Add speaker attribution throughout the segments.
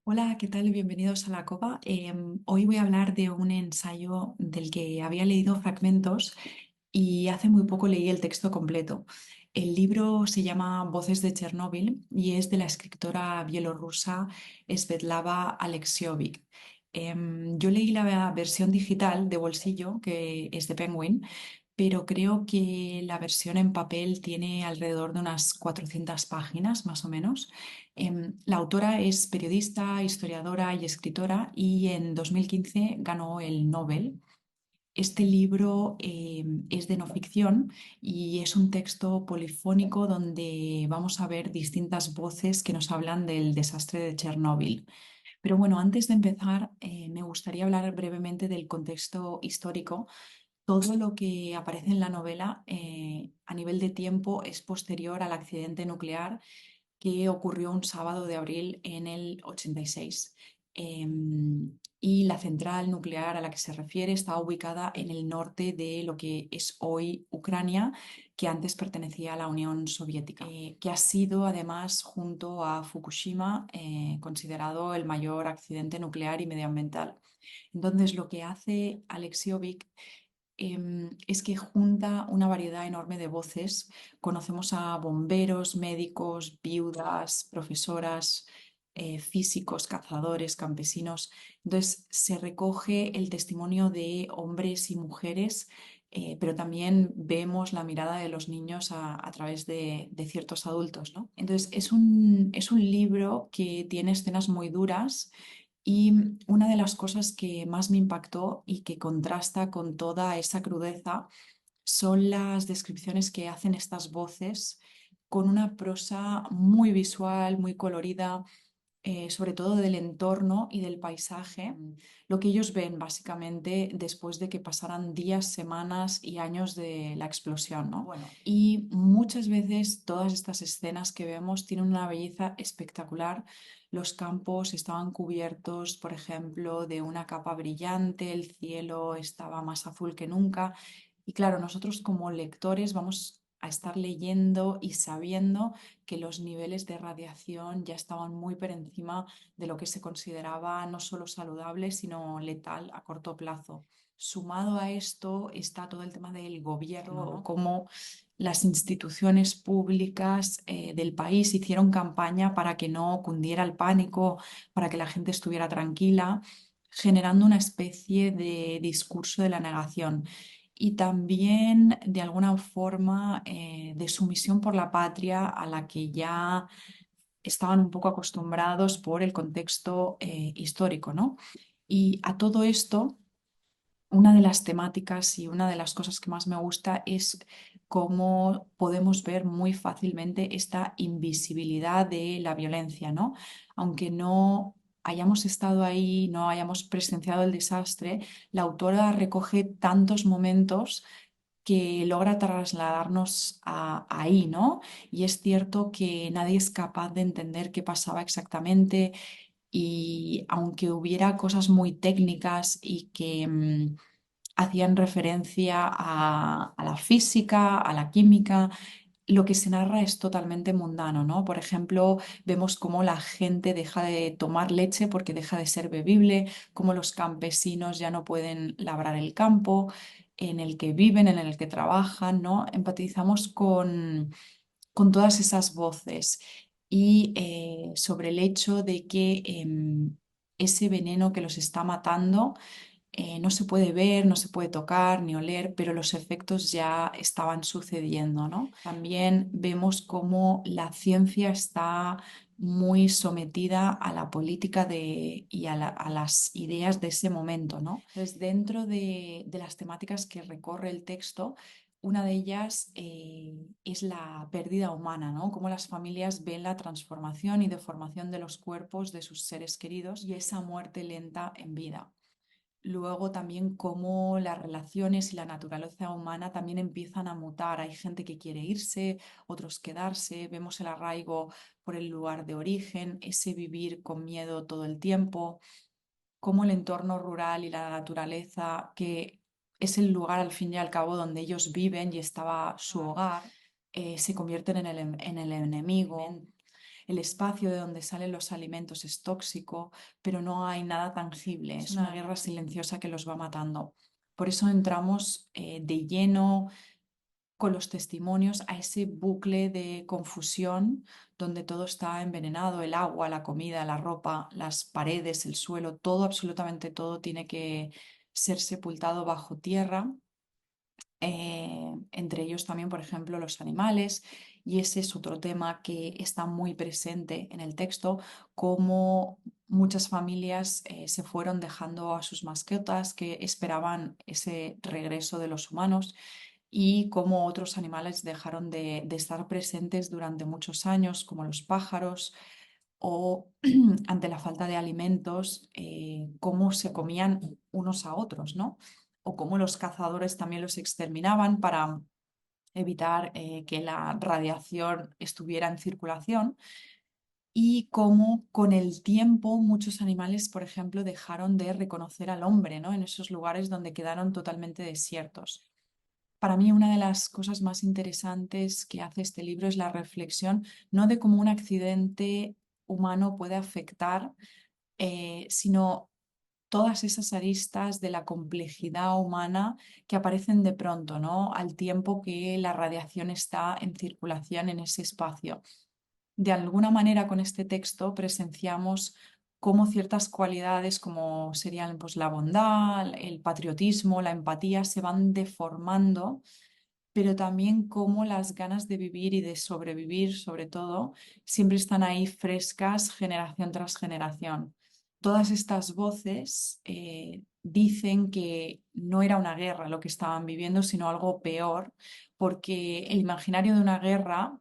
Speaker 1: Hola, ¿qué tal? Bienvenidos a la Cova. Hoy voy a hablar de un ensayo del que había leído fragmentos y hace muy poco leí el texto completo. El libro se llama Voces de Chernóbil y es de la escritora bielorrusa Svetlana Alexievich. Yo leí la versión digital de bolsillo, que es de Penguin, pero creo que la versión en papel tiene alrededor de unas 400 páginas, más o menos. La autora es periodista, historiadora y escritora y en 2015 ganó el Nobel. Este libro es de no ficción y es un texto polifónico donde vamos a ver distintas voces que nos hablan del desastre de Chernóbil. Pero bueno, antes de empezar, me gustaría hablar brevemente del contexto histórico. Todo lo que aparece en la novela a nivel de tiempo es posterior al accidente nuclear que ocurrió un sábado de abril en el 86. Y la central nuclear a la que se refiere está ubicada en el norte de lo que es hoy Ucrania, que antes pertenecía a la Unión Soviética, que ha sido además, junto a Fukushima, considerado el mayor accidente nuclear y medioambiental. Entonces, lo que hace Alexiovich es que junta una variedad enorme de voces. Conocemos a bomberos, médicos, viudas, profesoras, físicos, cazadores, campesinos. Entonces se recoge el testimonio de hombres y mujeres, pero también vemos la mirada de los niños a través de ciertos adultos, ¿no? Entonces es un libro que tiene escenas muy duras y una de las cosas que más me impactó y que contrasta con toda esa crudeza son las descripciones que hacen estas voces con una prosa muy visual, muy colorida, sobre todo del entorno y del paisaje, lo que ellos ven básicamente después de que pasaran días, semanas y años de la explosión, ¿no? Bueno, y muchas veces todas estas escenas que vemos tienen una belleza espectacular. Los campos estaban cubiertos, por ejemplo, de una capa brillante, el cielo estaba más azul que nunca. Y claro, nosotros como lectores vamos a estar leyendo y sabiendo que los niveles de radiación ya estaban muy por encima de lo que se consideraba no solo saludable, sino letal a corto plazo. Sumado a esto está todo el tema del gobierno, ¿no? Cómo las instituciones públicas del país hicieron campaña para que no cundiera el pánico, para que la gente estuviera tranquila, generando una especie de discurso de la negación y también de alguna forma de sumisión por la patria a la que ya estaban un poco acostumbrados por el contexto histórico, ¿no? Y a todo esto, una de las temáticas y una de las cosas que más me gusta es cómo podemos ver muy fácilmente esta invisibilidad de la violencia, ¿no? Aunque no hayamos estado ahí, no hayamos presenciado el desastre, la autora recoge tantos momentos que logra trasladarnos ahí, ¿no? Y es cierto que nadie es capaz de entender qué pasaba exactamente y aunque hubiera cosas muy técnicas y que hacían referencia a la física, a la química, lo que se narra es totalmente mundano, ¿no? Por ejemplo, vemos cómo la gente deja de tomar leche porque deja de ser bebible, cómo los campesinos ya no pueden labrar el campo en el que viven, en el que trabajan, ¿no? Empatizamos con todas esas voces y sobre el hecho de que ese veneno que los está matando no se puede ver, no se puede tocar ni oler, pero los efectos ya estaban sucediendo, ¿no? También vemos cómo la ciencia está muy sometida a la política y a las ideas de ese momento, ¿no? Entonces, dentro de las temáticas que recorre el texto, una de ellas es la pérdida humana, ¿no? Cómo las familias ven la transformación y deformación de los cuerpos de sus seres queridos y esa muerte lenta en vida. Luego también cómo las relaciones y la naturaleza humana también empiezan a mutar. Hay gente que quiere irse, otros quedarse. Vemos el arraigo por el lugar de origen, ese vivir con miedo todo el tiempo, cómo el entorno rural y la naturaleza, que es el lugar al fin y al cabo donde ellos viven y estaba su hogar, se convierten en el enemigo. el espacio de donde salen los alimentos es tóxico, pero no hay nada tangible, es una guerra silenciosa que los va matando. Por eso entramos de lleno con los testimonios a ese bucle de confusión donde todo está envenenado, el agua, la comida, la ropa, las paredes, el suelo, todo, absolutamente todo tiene que ser sepultado bajo tierra, entre ellos también, por ejemplo, los animales, y ese es otro tema que está muy presente en el texto, cómo muchas familias se fueron dejando a sus mascotas que esperaban ese regreso de los humanos y cómo otros animales dejaron de estar presentes durante muchos años, como los pájaros, o ante la falta de alimentos, cómo se comían unos a otros, ¿no? O cómo los cazadores también los exterminaban para evitar que la radiación estuviera en circulación y cómo con el tiempo muchos animales, por ejemplo, dejaron de reconocer al hombre, ¿no? En esos lugares donde quedaron totalmente desiertos. Para mí, una de las cosas más interesantes que hace este libro es la reflexión, no de cómo un accidente humano puede afectar, sino todas esas aristas de la complejidad humana que aparecen de pronto, ¿no? Al tiempo que la radiación está en circulación en ese espacio. De alguna manera, con este texto presenciamos cómo ciertas cualidades, como serían pues, la bondad, el patriotismo, la empatía, se van deformando, pero también cómo las ganas de vivir y de sobrevivir, sobre todo, siempre están ahí frescas generación tras generación. Todas estas voces dicen que no era una guerra lo que estaban viviendo, sino algo peor, porque el imaginario de una guerra,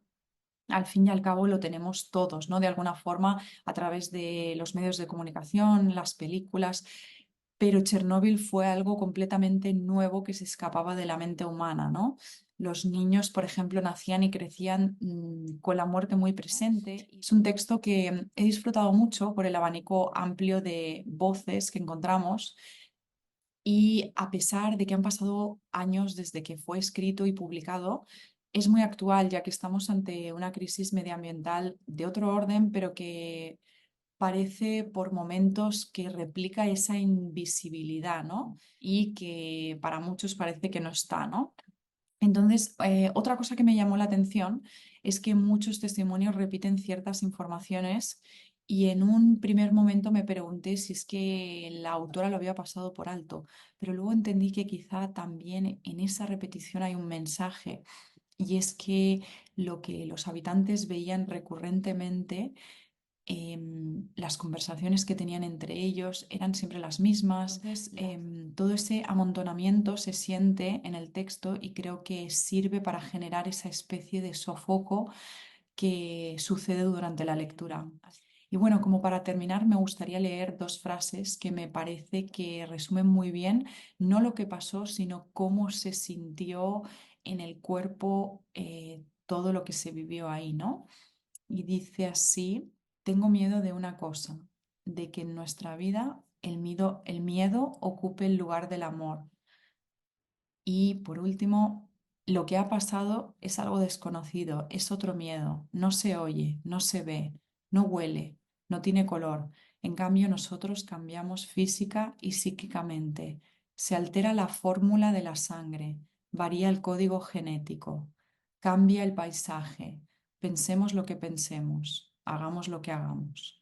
Speaker 1: al fin y al cabo, lo tenemos todos, ¿no? De alguna forma, a través de los medios de comunicación, las películas, pero Chernóbil fue algo completamente nuevo que se escapaba de la mente humana, ¿no? Los niños, por ejemplo, nacían y crecían con la muerte muy presente. Es un texto que he disfrutado mucho por el abanico amplio de voces que encontramos y a pesar de que han pasado años desde que fue escrito y publicado, es muy actual ya que estamos ante una crisis medioambiental de otro orden, pero que parece por momentos que replica esa invisibilidad, ¿no? Y que para muchos parece que no está, ¿no? Entonces, otra cosa que me llamó la atención es que muchos testimonios repiten ciertas informaciones y en un primer momento me pregunté si es que la autora lo había pasado por alto, pero luego entendí que quizá también en esa repetición hay un mensaje y es que lo que los habitantes veían recurrentemente, las conversaciones que tenían entre ellos eran siempre las mismas. Entonces, todo ese amontonamiento se siente en el texto y creo que sirve para generar esa especie de sofoco que sucede durante la lectura. Y bueno, como para terminar, me gustaría leer dos frases que me parece que resumen muy bien no lo que pasó, sino cómo se sintió en el cuerpo todo lo que se vivió ahí, ¿no? Y dice así: tengo miedo de una cosa, de que en nuestra vida el miedo ocupe el lugar del amor. Y por último, lo que ha pasado es algo desconocido, es otro miedo, no se oye, no se ve, no huele, no tiene color. En cambio, nosotros cambiamos física y psíquicamente. Se altera la fórmula de la sangre, varía el código genético, cambia el paisaje. Pensemos lo que pensemos, hagamos lo que hagamos.